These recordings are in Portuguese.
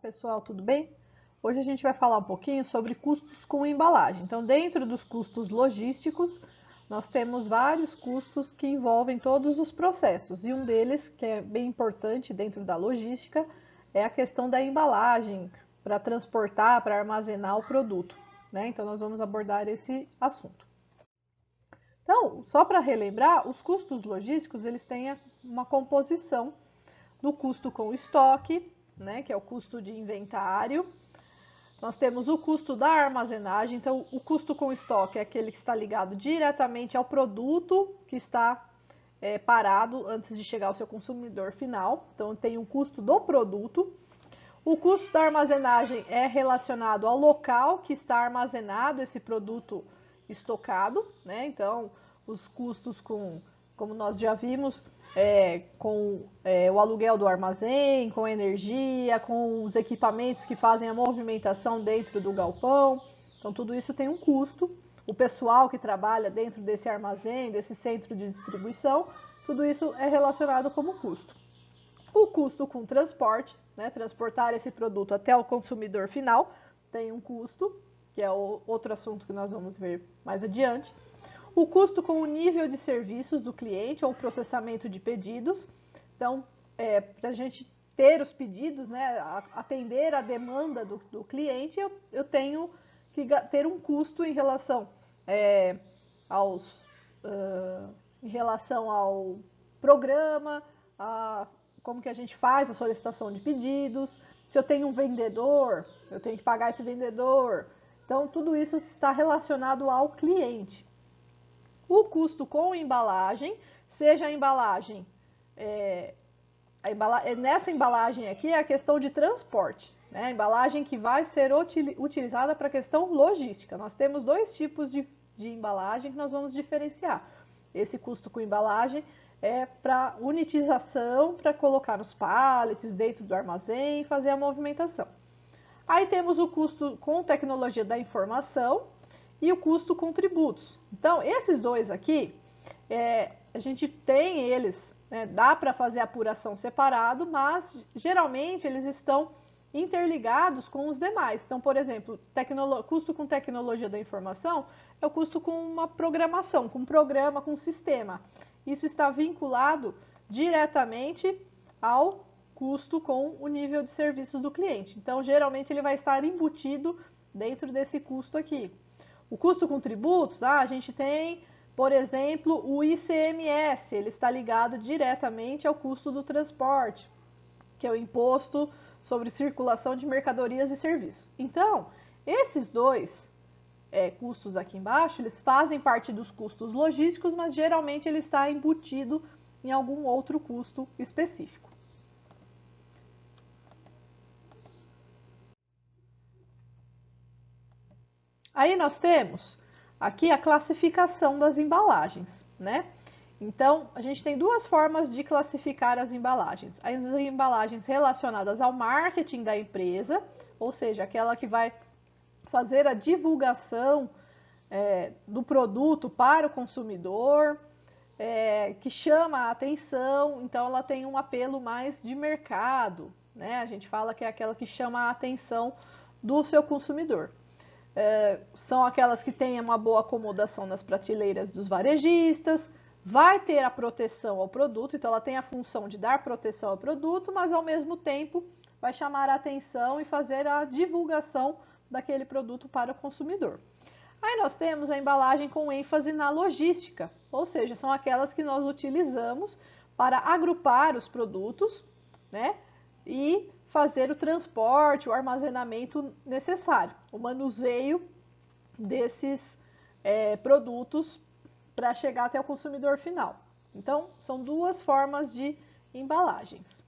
pessoal, tudo bem? Hoje a gente vai falar um pouquinho sobre custos com embalagem. Então, dentro dos custos logísticos, nós temos vários custos que envolvem todos os processos. E um deles, que é bem importante dentro da logística, é a questão da embalagem para transportar, para armazenar o produto, né? Então, nós vamos abordar esse assunto. Então, só para relembrar, os custos logísticos, eles têm uma composição do custo com estoque, né, que é o custo de inventário. Nós temos o custo da armazenagem. Então, o custo com estoque é aquele que está ligado diretamente ao produto que está parado antes de chegar ao seu consumidor final. Então, tem um custo do produto. O custo da armazenagem é relacionado ao local que está armazenado esse produto estocado, né? Então, os custos como nós já vimos, com o aluguel do armazém, com energia, com os equipamentos que fazem a movimentação dentro do galpão. Então, tudo isso tem um custo. O pessoal que trabalha dentro desse armazém, desse centro de distribuição, tudo isso é relacionado como custo. O custo com transporte, né, transportar esse produto até o consumidor final, tem um custo, que é outro assunto que nós vamos ver mais adiante. O custo com o nível de serviços do cliente ou processamento de pedidos. Então, para a gente ter os pedidos, né, atender a demanda do cliente, eu tenho que ter um custo em relação, em relação ao programa, como que a gente faz a solicitação de pedidos. Se eu tenho um vendedor, eu tenho que pagar esse vendedor. Então, tudo isso está relacionado ao cliente. O custo com embalagem, seja a embalagem, nessa embalagem aqui é a questão de transporte, né? A embalagem que vai ser utilizada para a questão logística. Nós temos dois tipos de embalagem que nós vamos diferenciar. Esse custo com embalagem é para unitização, para colocar nos pallets dentro do armazém e fazer a movimentação. Aí temos o custo com tecnologia da informação e o custo com tributos. Então, esses dois aqui, a gente tem eles, né, dá para fazer apuração separado, mas geralmente eles estão interligados com os demais. Então, por exemplo, custo com tecnologia da informação é o custo com uma programação, com um programa, com um sistema. Isso está vinculado diretamente ao custo com o nível de serviços do cliente. Então, geralmente ele vai estar embutido dentro desse custo aqui. O custo com tributos, a gente tem, por exemplo, o ICMS, ele está ligado diretamente ao custo do transporte, que é o Imposto sobre Circulação de Mercadorias e Serviços. Então, esses dois custos aqui embaixo, eles fazem parte dos custos logísticos, mas geralmente ele está embutido em algum outro custo específico. Aí nós temos aqui a classificação das embalagens, né? Então, a gente tem duas formas de classificar as embalagens. As embalagens relacionadas ao marketing da empresa, ou seja, aquela que vai fazer a divulgação do produto para o consumidor, que chama a atenção, então ela tem um apelo mais de mercado, né? A gente fala que é aquela que chama a atenção do seu consumidor. São aquelas que têm uma boa acomodação nas prateleiras dos varejistas, vai ter a proteção ao produto, então ela tem a função de dar proteção ao produto, mas ao mesmo tempo vai chamar a atenção e fazer a divulgação daquele produto para o consumidor. Aí nós temos a embalagem com ênfase na logística, ou seja, são aquelas que nós utilizamos para agrupar os produtos, né, e fazer o transporte, o armazenamento necessário, o manuseio desses produtos para chegar até o consumidor final. Então, são duas formas de embalagens.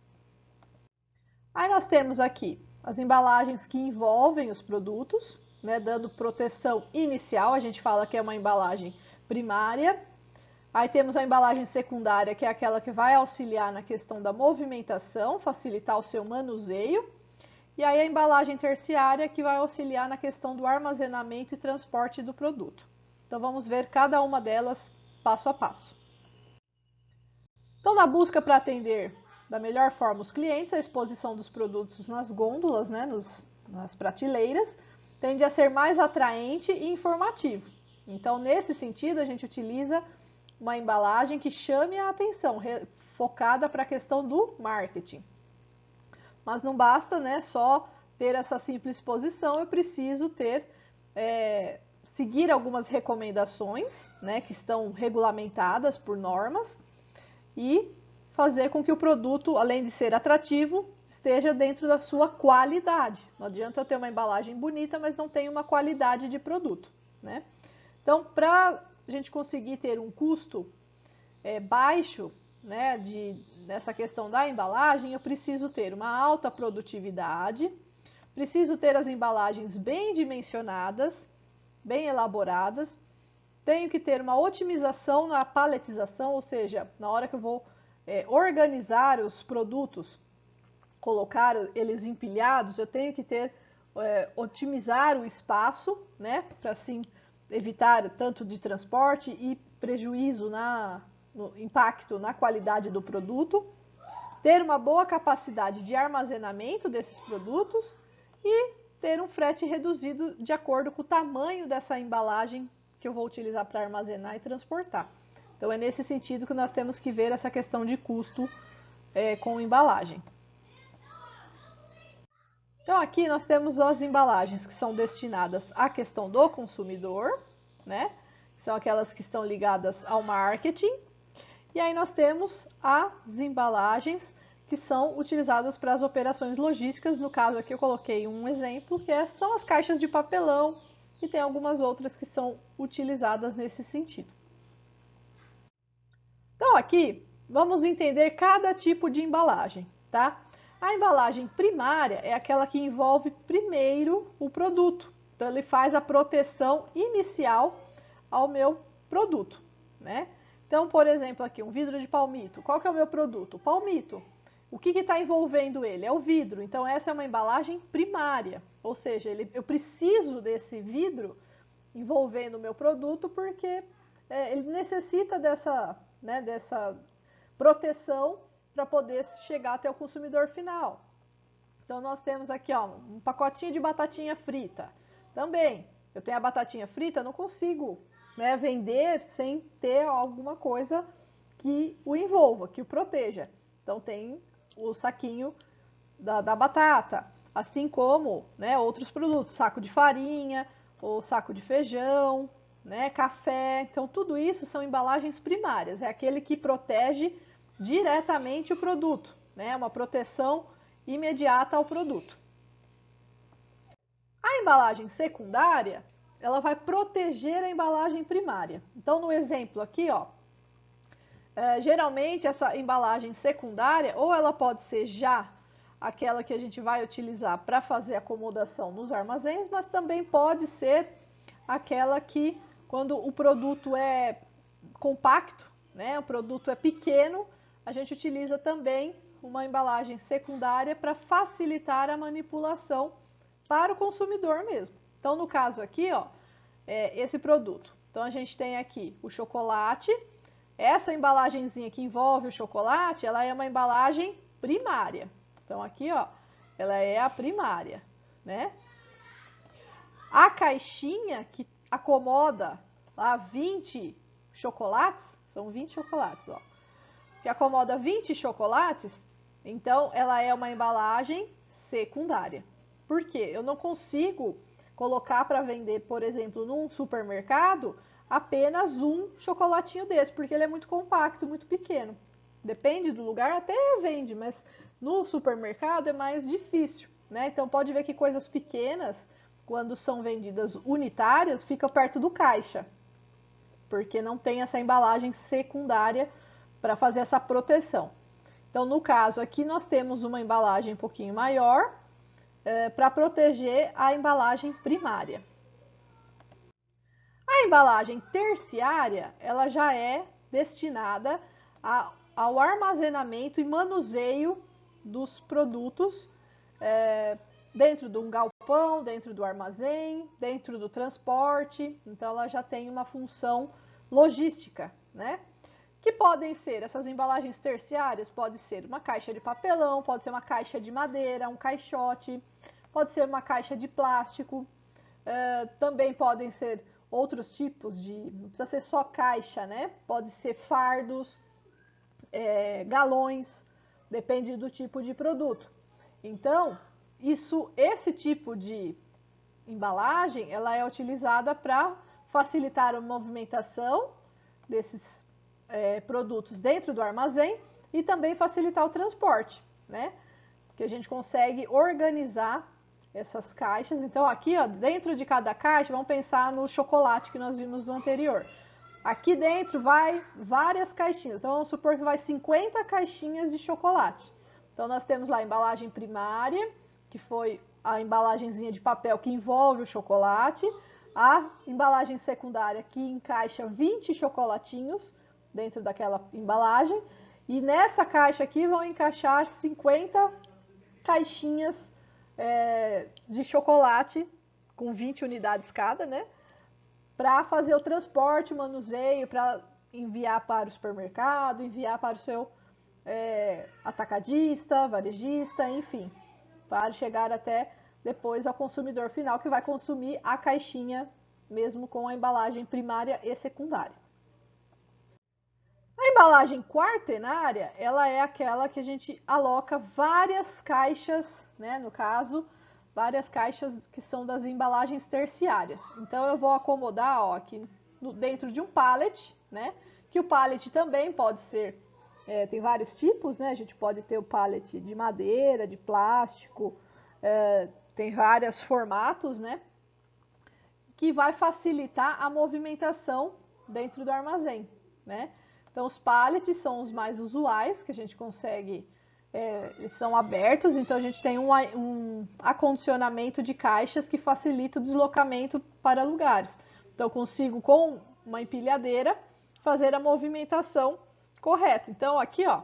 Aí nós temos aqui as embalagens que envolvem os produtos, né, dando proteção inicial, a gente fala que é uma embalagem primária. Aí temos a embalagem secundária, que é aquela que vai auxiliar na questão da movimentação, facilitar o seu manuseio. E aí a embalagem terciária, que vai auxiliar na questão do armazenamento e transporte do produto. Então vamos ver cada uma delas passo a passo. Então, na busca para atender da melhor forma os clientes, a exposição dos produtos nas gôndolas, né, nas prateleiras, tende a ser mais atraente e informativo. Então, nesse sentido, a gente utiliza uma embalagem que chame a atenção, focada para a questão do marketing. Mas não basta, né, só ter essa simples exposição, eu preciso seguir algumas recomendações, né, que estão regulamentadas por normas e fazer com que o produto, além de ser atrativo, esteja dentro da sua qualidade. Não adianta eu ter uma embalagem bonita, mas não tem uma qualidade de produto, né? Então, para a gente conseguir ter um custo baixo, né, nessa questão da embalagem, eu preciso ter uma alta produtividade, preciso ter as embalagens bem dimensionadas, bem elaboradas, tenho que ter uma otimização na paletização, ou seja, na hora que eu vou organizar os produtos, colocar eles empilhados, eu tenho que otimizar o espaço, né, para assim evitar tanto de transporte e prejuízo no impacto na qualidade do produto, ter uma boa capacidade de armazenamento desses produtos e ter um frete reduzido de acordo com o tamanho dessa embalagem que eu vou utilizar para armazenar e transportar. Então, é nesse sentido que nós temos que ver essa questão de custo com embalagem. Então, aqui nós temos as embalagens que são destinadas à questão do consumidor, né? São aquelas que estão ligadas ao marketing. E aí nós temos as embalagens que são utilizadas para as operações logísticas. No caso aqui eu coloquei um exemplo, que são as caixas de papelão, e tem algumas outras que são utilizadas nesse sentido. Então aqui vamos entender cada tipo de embalagem, tá? A embalagem primária é aquela que envolve primeiro o produto. Então ele faz a proteção inicial ao meu produto, né? Então, por exemplo, aqui um vidro de palmito. Qual que é o meu produto? O palmito. O que está envolvendo ele? É o vidro. Então essa é uma embalagem primária, ou seja, eu preciso desse vidro envolvendo o meu produto porque ele necessita dessa proteção para poder chegar até o consumidor final. Então nós temos aqui um pacotinho de batatinha frita. Também, eu tenho a batatinha frita, eu não consigo vender sem ter alguma coisa que o envolva, que o proteja. Então tem o saquinho da batata, assim como outros produtos, saco de farinha, ou saco de feijão, café. Então tudo isso são embalagens primárias, é aquele que protege diretamente o produto, uma proteção imediata ao produto. A embalagem secundária, ela vai proteger a embalagem primária. Então no exemplo aqui, geralmente essa embalagem secundária, ou ela pode ser já aquela que a gente vai utilizar para fazer acomodação nos armazéns, mas também pode ser aquela que, quando o produto é compacto, o produto é pequeno, a gente utiliza também uma embalagem secundária para facilitar a manipulação para o consumidor mesmo. Então, no caso aqui, esse produto. Então, a gente tem aqui o chocolate. Essa embalagenzinha que envolve o chocolate, ela é uma embalagem primária. Então, aqui, ela é a primária, né? A caixinha que acomoda lá 20 chocolates, são 20 chocolates, que acomoda 20 chocolates, então ela é uma embalagem secundária. Por quê? Eu não consigo colocar para vender, por exemplo, num supermercado, apenas um chocolatinho desse, porque ele é muito compacto, muito pequeno. Depende do lugar, até vende, mas no supermercado é mais difícil, Então pode ver que coisas pequenas, quando são vendidas unitárias, ficam perto do caixa, porque não tem essa embalagem secundária para fazer essa proteção. Então, no caso aqui, nós temos uma embalagem um pouquinho maior para proteger a embalagem primária. A embalagem terciária, ela já é destinada ao armazenamento e manuseio dos produtos dentro de um galpão, dentro do armazém, dentro do transporte. Então, ela já tem uma função logística, que que podem ser essas embalagens terciárias? Pode ser uma caixa de papelão, pode ser uma caixa de madeira, um caixote, pode ser uma caixa de plástico, também podem ser outros tipos de, não precisa ser só caixa, né? Pode ser fardos, galões, depende do tipo de produto. Então, esse tipo de embalagem, ela é utilizada para facilitar a movimentação desses produtos dentro do armazém e também facilitar o transporte, né? Que a gente consegue organizar essas caixas. Então aqui, ó, dentro de cada caixa, vamos pensar no chocolate que nós vimos no anterior. Aqui dentro vai várias caixinhas. Então vamos supor que vai 50 caixinhas de chocolate. Então nós temos lá a embalagem primária, que foi a embalagenzinha de papel que envolve o chocolate, a embalagem secundária que encaixa 20 chocolatinhos dentro daquela embalagem, e nessa caixa aqui vão encaixar 50 caixinhas de chocolate com 20 unidades cada, né? Para fazer o transporte, o manuseio, para enviar para o supermercado, enviar para o seu atacadista, varejista, enfim, para chegar até depois ao consumidor final que vai consumir a caixinha mesmo com a embalagem primária e secundária. A embalagem quaternária, ela é aquela que a gente aloca várias caixas, né? No caso, várias caixas que são das embalagens terciárias. Então eu vou acomodar, ó, aqui dentro de um pallet, né? Que o pallet também pode ser, tem vários tipos, né? A gente pode ter o pallet de madeira, de plástico, tem vários formatos, né? Que vai facilitar a movimentação dentro do armazém, né? Então, os pallets são os mais usuais, que a gente consegue, eles são abertos, então a gente tem um acondicionamento de caixas que facilita o deslocamento para lugares. Então, eu consigo, com uma empilhadeira, fazer a movimentação correta. Então, aqui, ó,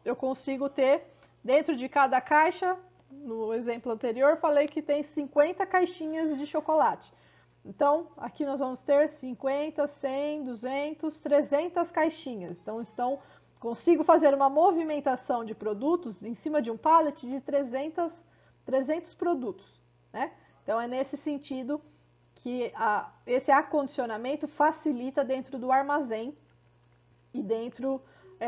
eu consigo ter, dentro de cada caixa, no exemplo anterior, falei que tem 50 caixinhas de chocolate. Então, aqui nós vamos ter 50, 100, 200, 300 caixinhas. Então, consigo fazer uma movimentação de produtos em cima de um pallet de 300 produtos, né? Então, é nesse sentido que esse acondicionamento facilita dentro do armazém e dentro,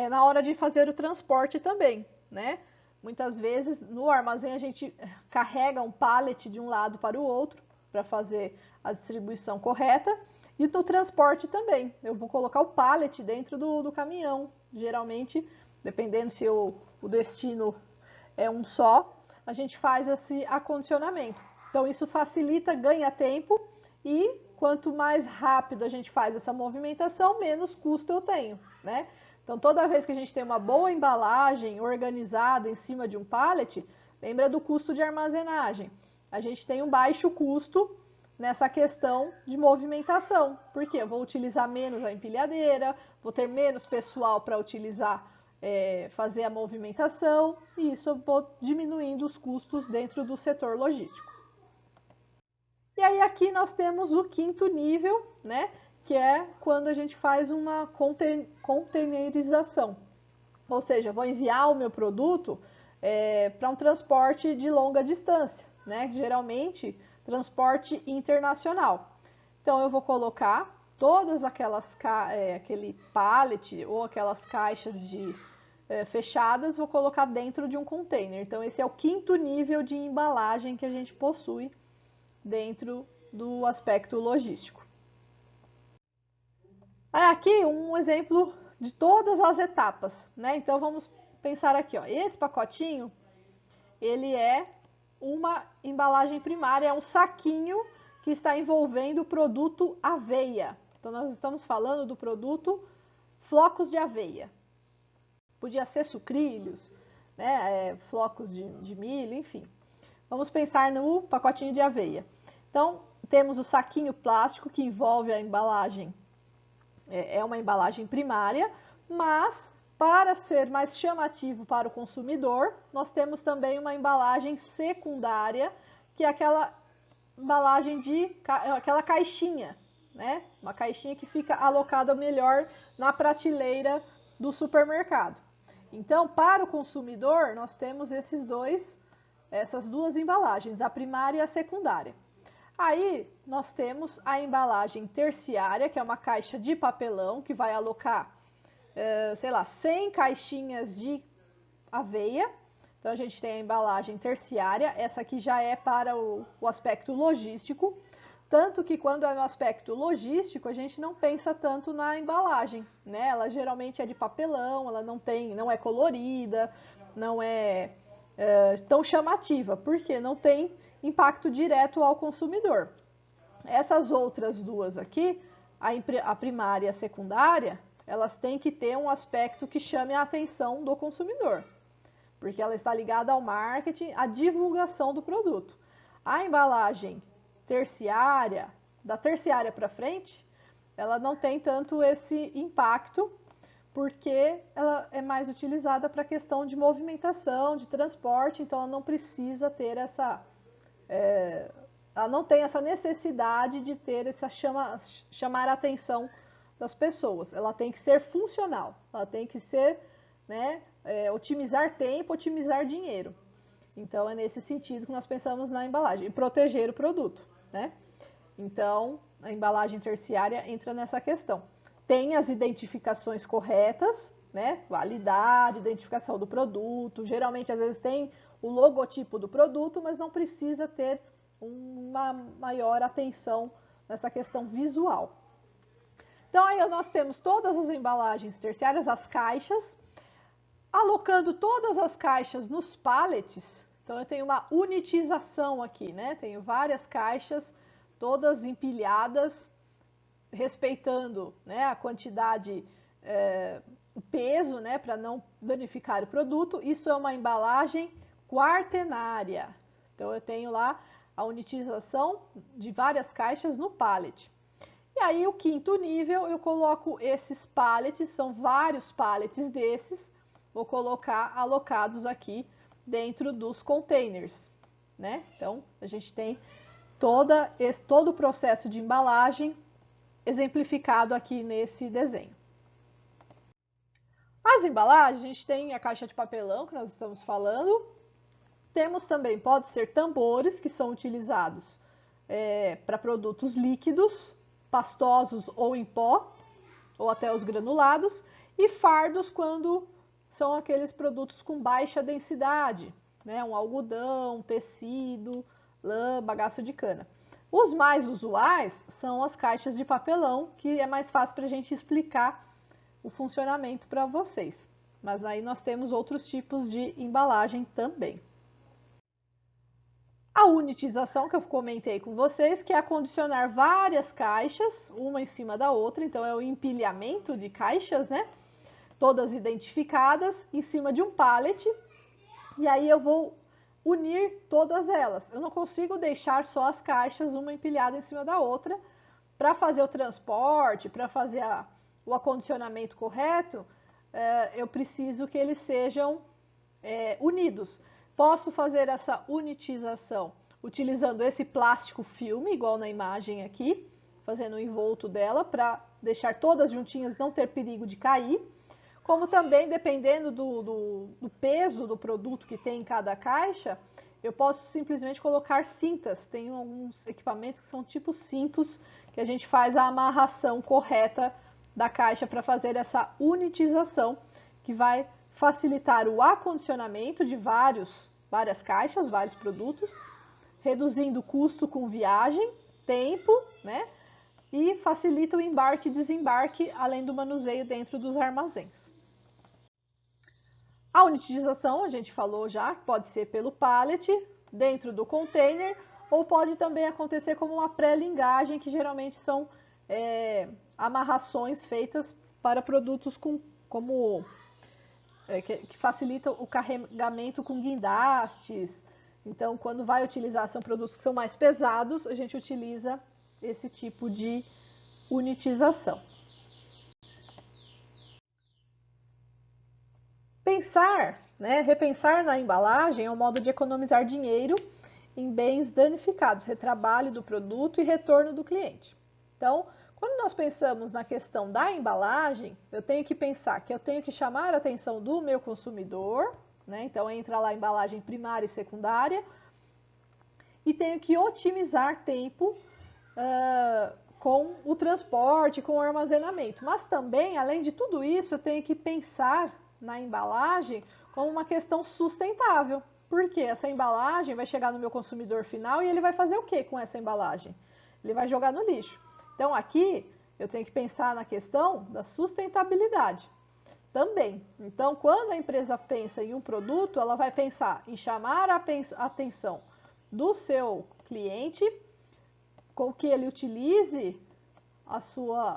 na hora de fazer o transporte também, né? Muitas vezes, no armazém, a gente carrega um pallet de um lado para o outro, para fazer a distribuição correta, e no transporte também. Eu vou colocar o pallet dentro do caminhão. Geralmente, dependendo se o destino é um só, a gente faz esse acondicionamento. Então, isso facilita, ganha tempo, e quanto mais rápido a gente faz essa movimentação, menos custo eu tenho, né? Então, toda vez que a gente tem uma boa embalagem organizada em cima de um pallet, lembra do custo de armazenagem. A gente tem um baixo custo nessa questão de movimentação. Por quê? Eu vou utilizar menos a empilhadeira, vou ter menos pessoal para utilizar, fazer a movimentação, e isso eu vou diminuindo os custos dentro do setor logístico. E aí aqui nós temos o quinto nível, né? Que é quando a gente faz uma containerização. Ou seja, eu vou enviar o meu produto para um transporte de longa distância, né? Geralmente, transporte internacional. Então, eu vou colocar todas aquele pallet ou aquelas caixas fechadas, vou colocar dentro de um container. Então, esse é o quinto nível de embalagem que a gente possui dentro do aspecto logístico. Aqui um exemplo de todas as etapas, né? Então vamos pensar aqui, ó. Esse pacotinho, ele é uma embalagem primária, é um saquinho que está envolvendo o produto aveia. Então nós estamos falando do produto flocos de aveia. Podia ser sucrilhos, né? Flocos de milho, enfim. Vamos pensar no pacotinho de aveia. Então temos o saquinho plástico que envolve a embalagem. É uma embalagem primária, mas para ser mais chamativo para o consumidor, nós temos também uma embalagem secundária, que é aquela embalagem aquela caixinha, né? Uma caixinha que fica alocada melhor na prateleira do supermercado. Então, para o consumidor, nós temos essas duas embalagens, a primária e a secundária. Aí, nós temos a embalagem terciária, que é uma caixa de papelão, que vai alocar, sei lá, 100 caixinhas de aveia. Então, a gente tem a embalagem terciária, essa aqui já é para o aspecto logístico, tanto que quando é no aspecto logístico, a gente não pensa tanto na embalagem, né? Ela geralmente é de papelão, ela não é colorida, não é tão chamativa, porque não tem impacto direto ao consumidor. Essas outras duas aqui, a primária e a secundária, elas têm que ter um aspecto que chame a atenção do consumidor, porque ela está ligada ao marketing, à divulgação do produto. A embalagem terciária, da terciária para frente, ela não tem tanto esse impacto, porque ela é mais utilizada para questão de movimentação, de transporte, então ela não precisa ter ela não tem essa necessidade de ter chamar a atenção das pessoas. Ela tem que ser funcional, ela tem que ser, né, otimizar tempo, otimizar dinheiro. Então, é nesse sentido que nós pensamos na embalagem, e proteger o produto, né? Então, a embalagem terciária entra nessa questão. Tem as identificações corretas, né? Validade, identificação do produto. Geralmente, às vezes, tem o logotipo do produto, mas não precisa ter uma maior atenção nessa questão visual. Então, aí nós temos todas as embalagens terciárias, as caixas, alocando todas as caixas nos pallets. Então, eu tenho uma unitização aqui, né? Tenho várias caixas, todas empilhadas, respeitando, né, a quantidade, o peso, né, para não danificar o produto. Isso é uma embalagem quaternária. Então, eu tenho lá a unitização de várias caixas no pallet. E aí, o quinto nível, eu coloco esses pallets, são vários pallets desses, vou colocar alocados aqui dentro dos containers, né? Então, a gente tem todo o processo de embalagem exemplificado aqui nesse desenho. As embalagens, a gente tem a caixa de papelão, que nós estamos falando. Temos também, pode ser tambores, que são utilizados para produtos líquidos, pastosos ou em pó, ou até os granulados, e fardos quando são aqueles produtos com baixa densidade, né? Um algodão, tecido, lã, bagaço de cana. Os mais usuais são as caixas de papelão, que é mais fácil para a gente explicar o funcionamento para vocês. Mas aí nós temos outros tipos de embalagem também. A unitização que eu comentei com vocês, que é acondicionar várias caixas, uma em cima da outra, então é o empilhamento de caixas, né? Todas identificadas em cima de um pallet, e aí eu vou unir todas elas. Eu não consigo deixar só as caixas uma empilhada em cima da outra. Para fazer o transporte, para fazer o acondicionamento correto, eu preciso que eles sejam unidos. Posso fazer essa unitização utilizando esse plástico filme, igual na imagem aqui, fazendo o envolto dela, para deixar todas juntinhas, não ter perigo de cair. Como também, dependendo do peso do produto que tem em cada caixa, eu posso simplesmente colocar cintas. Tem alguns equipamentos que são tipo cintos, que a gente faz a amarração correta da caixa para fazer essa unitização, que vai facilitar o acondicionamento de várias caixas, vários produtos, reduzindo o custo com viagem, tempo, né? E facilita o embarque e desembarque, além do manuseio dentro dos armazéns. A unitização, a gente falou já, pode ser pelo pallet, dentro do container, ou pode também acontecer como uma pré-lingagem, que geralmente são amarrações feitas para produtos que facilitam o carregamento com guindastes. Então, quando vai utilizar, são produtos que são mais pesados, a gente utiliza esse tipo de unitização. Repensar na embalagem é um modo de economizar dinheiro em bens danificados, retrabalho do produto e retorno do cliente. Então, Quando nós pensamos na questão da embalagem, eu tenho que pensar que eu tenho que chamar a atenção do meu consumidor, né? Então entra lá a embalagem primária e secundária, e tenho que otimizar tempo com o transporte, com o armazenamento. Mas também, além de tudo isso, eu tenho que pensar na embalagem como uma questão sustentável. Porque essa embalagem vai chegar no meu consumidor final e ele vai fazer o que com essa embalagem? Ele vai jogar no lixo. Então aqui eu tenho que pensar na questão da sustentabilidade também. Então quando a empresa pensa em um produto, ela vai pensar em chamar a atenção do seu cliente, com que ele utilize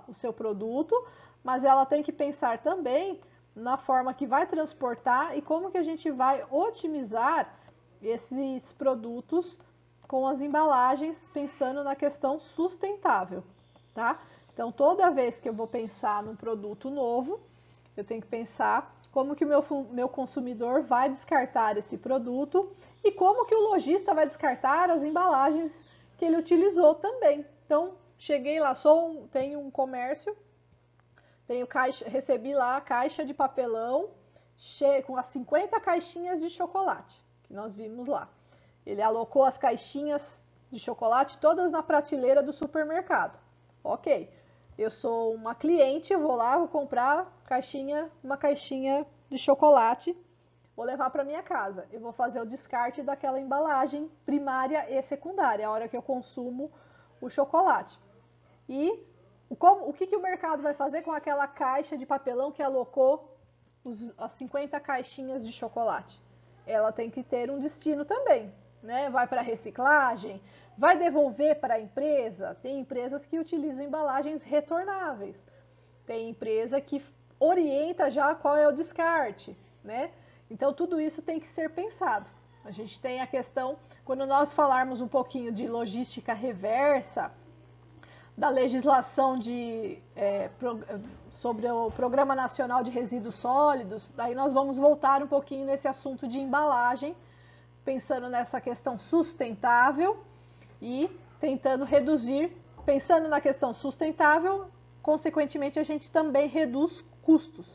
o seu produto, mas ela tem que pensar também na forma que vai transportar e como que a gente vai otimizar esses produtos com as embalagens, pensando na questão sustentável, tá? Então, toda vez que eu vou pensar num produto novo, eu tenho que pensar como que o meu consumidor vai descartar esse produto e como que o lojista vai descartar as embalagens que ele utilizou também. Então, cheguei lá, tenho um comércio, recebi lá a caixa de papelão com as 50 caixinhas de chocolate, que nós vimos lá. Ele alocou as caixinhas de chocolate todas na prateleira do supermercado. Ok, eu sou uma cliente, eu vou lá, vou comprar uma caixinha de chocolate, vou levar para minha casa. Eu vou fazer o descarte daquela embalagem primária e secundária, a hora que eu consumo o chocolate. E o que o mercado vai fazer com aquela caixa de papelão que alocou as 50 caixinhas de chocolate? Ela tem que ter um destino também, né? Vai para reciclagem, vai devolver para a empresa. Tem empresas que utilizam embalagens retornáveis. Tem empresa que orienta já qual é o descarte, né? Então tudo isso tem que ser pensado. A gente tem a questão, quando nós falarmos um pouquinho de logística reversa, da legislação sobre o Programa Nacional de Resíduos Sólidos, daí nós vamos voltar um pouquinho nesse assunto de embalagem, pensando nessa questão sustentável e tentando reduzir, pensando na questão sustentável, consequentemente a gente também reduz custos,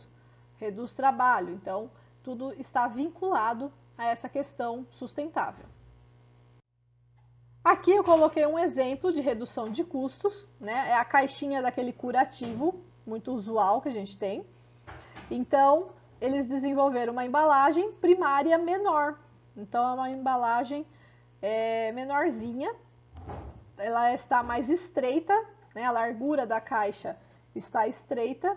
reduz trabalho, então tudo está vinculado a essa questão sustentável. Aqui eu coloquei um exemplo de redução de custos, né? É a caixinha daquele curativo, muito usual que a gente tem. Então, eles desenvolveram uma embalagem primária menor. Então, é uma embalagem menorzinha, ela está mais estreita, né? A largura da caixa está estreita,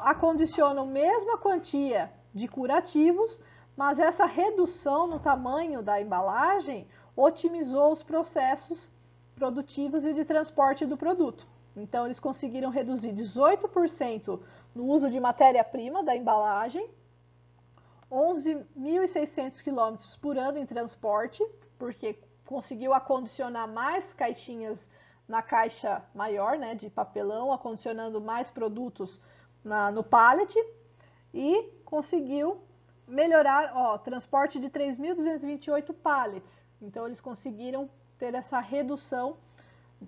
acondiciona a mesma quantia de curativos, mas essa redução no tamanho da embalagem otimizou os processos produtivos e de transporte do produto. Então, eles conseguiram reduzir 18% no uso de matéria-prima da embalagem, 11.600 km por ano em transporte, porque conseguiu acondicionar mais caixinhas na caixa maior, né, de papelão, acondicionando mais produtos no pallet, e conseguiu melhorar, transporte de 3.228 pallets. Então, eles conseguiram ter essa redução,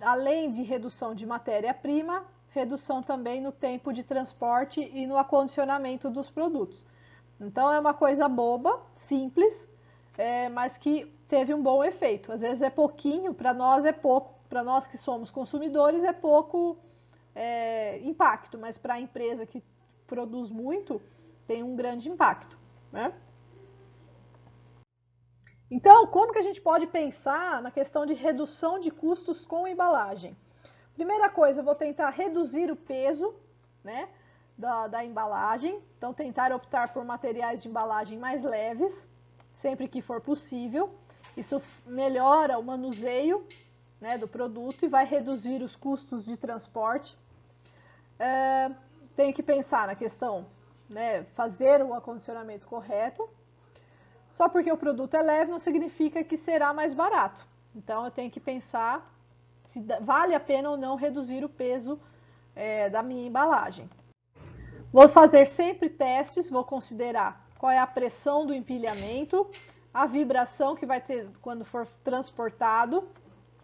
além de redução de matéria-prima, redução também no tempo de transporte e no acondicionamento dos produtos. Então, é uma coisa boba, simples, mas que teve um bom efeito. Às vezes é pouquinho, para nós é pouco, para nós que somos consumidores é pouco impacto, mas para a empresa que produz muito, tem um grande impacto, né? Então, como que a gente pode pensar na questão de redução de custos com embalagem? Primeira coisa, eu vou tentar reduzir o peso, né, da embalagem. Então, tentar optar por materiais de embalagem mais leves, sempre que for possível. Isso melhora o manuseio, né, do produto e vai reduzir os custos de transporte. Tenho que pensar na questão, né, fazer o acondicionamento correto. Só porque o produto é leve não significa que será mais barato. Então, eu tenho que pensar se vale a pena ou não reduzir o peso da minha embalagem. Vou fazer sempre testes, vou considerar qual é a pressão do empilhamento, a vibração que vai ter quando for transportado,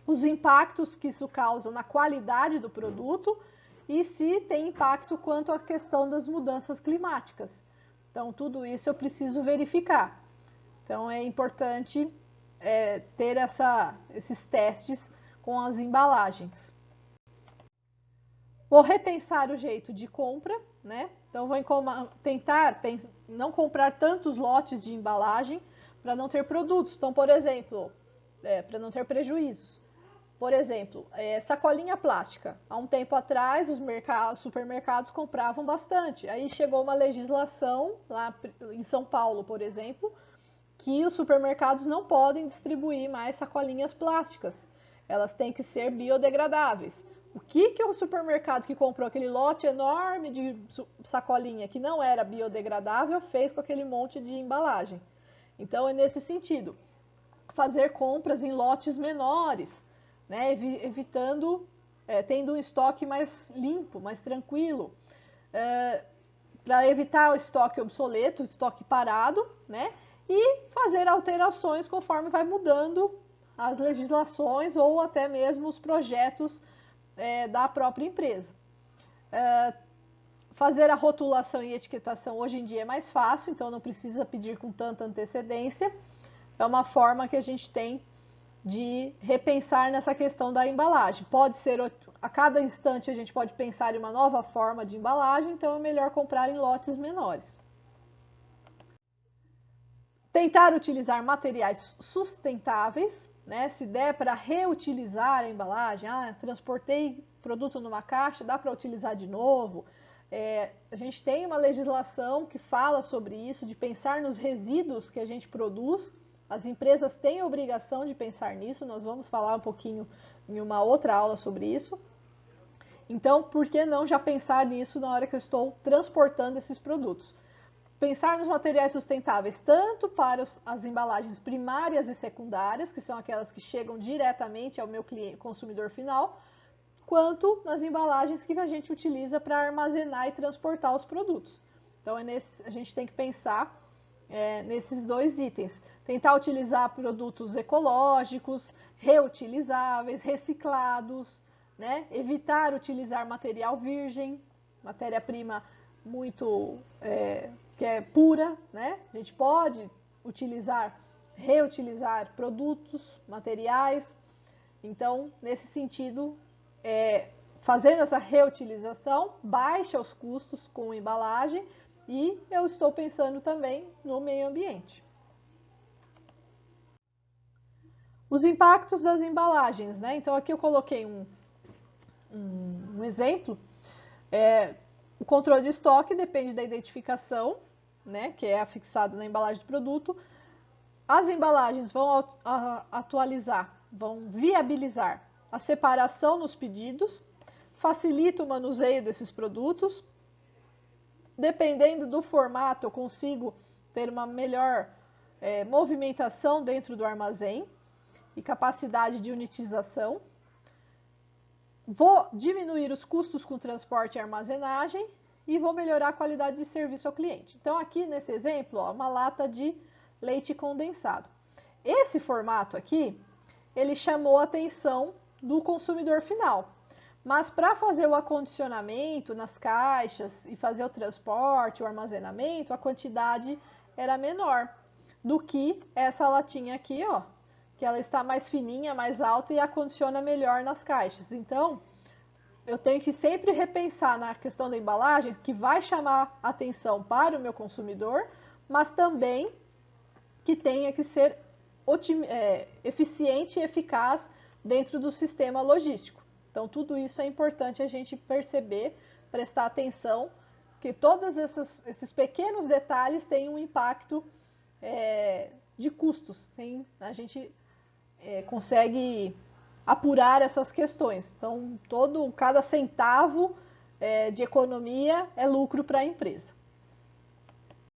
os impactos que isso causa na qualidade do produto e se tem impacto quanto à questão das mudanças climáticas. Então, tudo isso eu preciso verificar. Então, é importante ter esses testes com as embalagens. Vou repensar o jeito de compra, né? Então, vou tentar não comprar tantos lotes de embalagem para não ter produtos. Então, por exemplo, para não ter prejuízos. Por exemplo, sacolinha plástica. Há um tempo atrás, os supermercados compravam bastante. Aí chegou uma legislação lá em São Paulo, por exemplo, que os supermercados não podem distribuir mais sacolinhas plásticas. Elas têm que ser biodegradáveis. O que o supermercado que comprou aquele lote enorme de sacolinha que não era biodegradável fez com aquele monte de embalagem? Então, é nesse sentido, fazer compras em lotes menores, né, evitando, tendo um estoque mais limpo, mais tranquilo, para evitar o estoque obsoleto, o estoque parado, né, e fazer alterações conforme vai mudando as legislações ou até mesmo os projetos da própria empresa. Fazer a rotulação e etiquetação hoje em dia é mais fácil, então não precisa pedir com tanta antecedência. É uma forma que a gente tem de repensar nessa questão da embalagem. Pode ser, a cada instante a gente pode pensar em uma nova forma de embalagem, então é melhor comprar em lotes menores. Tentar utilizar materiais sustentáveis, né? Se der para reutilizar a embalagem, transportei produto numa caixa, dá para utilizar de novo. A gente tem uma legislação que fala sobre isso, de pensar nos resíduos que a gente produz. As empresas têm a obrigação de pensar nisso, nós vamos falar um pouquinho em uma outra aula sobre isso. Então, por que não já pensar nisso na hora que eu estou transportando esses produtos? Pensar nos materiais sustentáveis, tanto para as embalagens primárias e secundárias, que são aquelas que chegam diretamente ao meu consumidor final, quanto nas embalagens que a gente utiliza para armazenar e transportar os produtos. Então, a gente tem que pensar nesses dois itens. Tentar utilizar produtos ecológicos, reutilizáveis, reciclados, né? Evitar utilizar material virgem, matéria-prima muito que é pura, né? A gente pode reutilizar produtos, materiais. Então, nesse sentido, fazendo essa reutilização, baixa os custos com embalagem e eu estou pensando também no meio ambiente. Os impactos das embalagens, né? Então, aqui eu coloquei um exemplo. O controle de estoque depende da identificação, né, que é afixado na embalagem do produto. As embalagens vão vão viabilizar a separação nos pedidos, facilita o manuseio desses produtos. Dependendo do formato, eu consigo ter uma melhor movimentação dentro do armazém e capacidade de unitização. Vou diminuir os custos com transporte e armazenagem e vou melhorar a qualidade de serviço ao cliente. Então, aqui nesse exemplo, uma lata de leite condensado. Esse formato aqui, ele chamou a atenção do consumidor final. Mas para fazer o acondicionamento nas caixas e fazer o transporte, o armazenamento, a quantidade era menor do que essa latinha aqui, ó, que ela está mais fininha, mais alta e acondiciona melhor nas caixas. Então, eu tenho que sempre repensar na questão da embalagem, que vai chamar atenção para o meu consumidor, mas também que tenha que ser eficiente e eficaz dentro do sistema logístico. Então, tudo isso é importante a gente perceber, prestar atenção, que todos esses pequenos detalhes têm um impacto de custos. A gente consegue apurar essas questões. Então, cada centavo de economia é lucro para a empresa.